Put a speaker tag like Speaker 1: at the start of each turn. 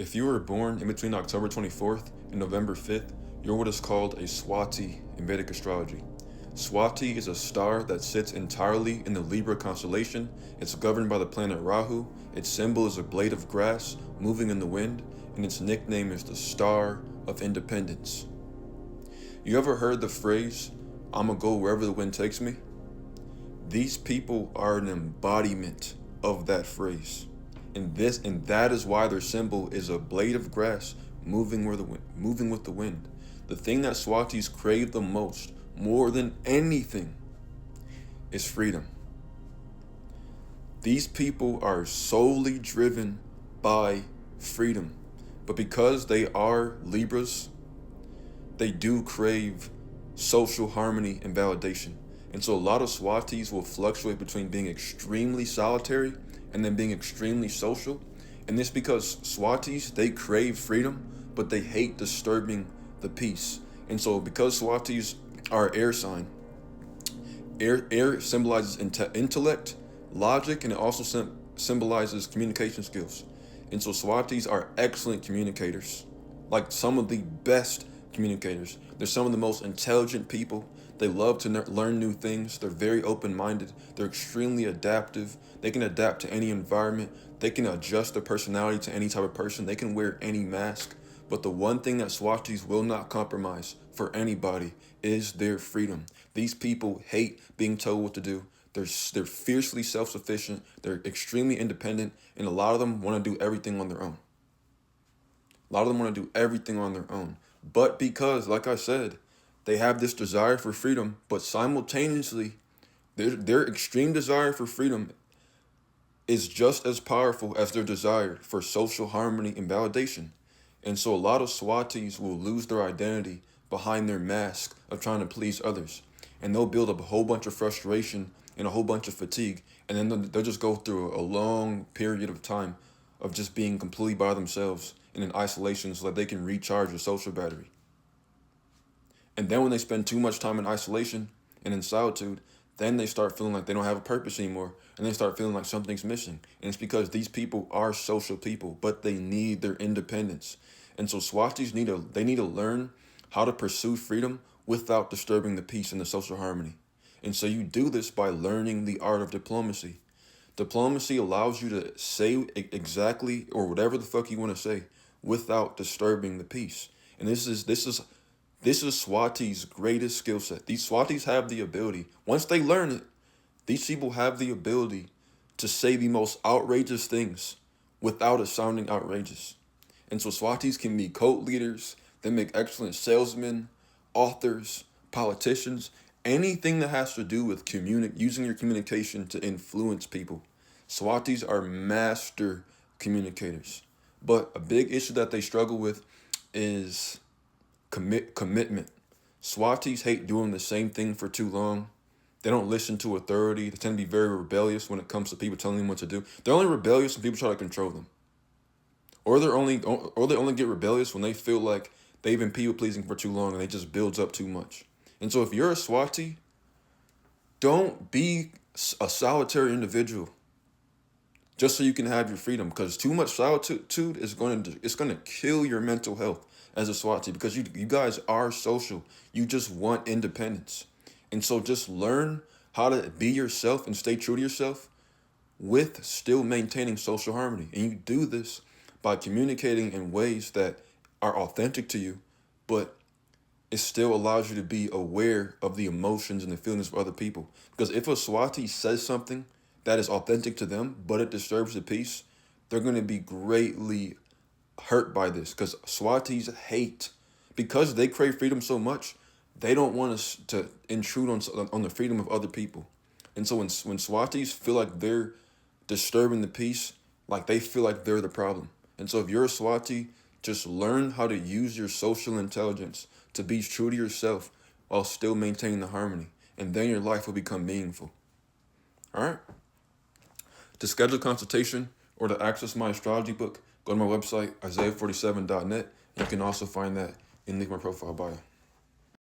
Speaker 1: If you were born in between October 24th and November 5th, you're what is called a Swati in Vedic astrology. Swati is a star that sits entirely in the Libra constellation. It's governed by the planet Rahu. Its symbol is a blade of grass moving in the wind, and its nickname is the Star of Independence. You ever heard the phrase, "I'ma go wherever the wind takes me"? These people are an embodiment of that phrase. And that is why their symbol is a blade of grass moving with the wind. The thing that Swatis crave the most, more than anything, is freedom. These people are solely driven by freedom. But because they are Libras, they do crave social harmony and validation. And so a lot of Swatis will fluctuate between being extremely solitary and then being extremely social. And this because Swatis, they crave freedom, but they hate disturbing the peace. And so because Swatis are air sign, air symbolizes intellect, logic, and it also symbolizes communication skills. And so Swatis are excellent communicators, like some of the best communicators. They're some of the most intelligent people. They love to learn new things. They're very open-minded. They're extremely adaptive. They can adapt to any environment. They can adjust their personality to any type of person. They can wear any mask. But the one thing that Swatis will not compromise for anybody is their freedom. These people hate being told what to do. They're fiercely self-sufficient. They're extremely independent. And a lot of them want to do everything on their own. A lot of them want to do everything on their own. But because, like I said, they have this desire for freedom, but simultaneously, their extreme desire for freedom is just as powerful as their desire for social harmony and validation. And so a lot of Swatis will lose their identity behind their mask of trying to please others. And they'll build up a whole bunch of frustration and a whole bunch of fatigue. And then they'll just go through a long period of time of just being completely by themselves and in isolation so that they can recharge their social battery. And then when they spend too much time in isolation and in solitude, then they start feeling like they don't have a purpose anymore. And they start feeling like something's missing. And it's because these people are social people, but they need their independence. And so Swatis need to learn how to pursue freedom without disturbing the peace and the social harmony. And so you do this by learning the art of diplomacy. Diplomacy allows you to say exactly or whatever the fuck you want to say without disturbing the peace. And this is Swati's greatest skill set. These Swatis have the ability, once they learn it, these people have the ability to say the most outrageous things without it sounding outrageous. And so Swatis can be cult leaders. They make excellent salesmen, authors, politicians, anything that has to do with using your communication to influence people. Swatis are master communicators. But a big issue that they struggle with is commitment. Swatis hate doing the same thing for too long. They don't listen to authority. They tend to be very rebellious when it comes to people telling them what to do. They're only rebellious when people try to control them. Or they only get rebellious when they feel like they've been people pleasing for too long and they just builds up too much. And so if you're a Swati, don't be a solitary individual just so you can have your freedom, because too much solitude is going to kill your mental health as a Swati, because you guys are social. You just want independence. And so just learn how to be yourself and stay true to yourself with still maintaining social harmony. And you do this by communicating in ways that are authentic to you, but it still allows you to be aware of the emotions and the feelings of other people. Because if a Swati says something that is authentic to them, but it disturbs the peace, they're going to be greatly hurt by this. Because Swatis hate, because they crave freedom so much, they don't want us to intrude on the freedom of other people. And so when Swatis feel like they're disturbing the peace, like they feel like they're the problem. And so if you're a Swati, just learn how to use your social intelligence to be true to yourself while still maintaining the harmony. And then your life will become meaningful. All right? To schedule a consultation or to access my astrology book, go to my website, isaiah47.net. You can also find that in the link in my profile bio.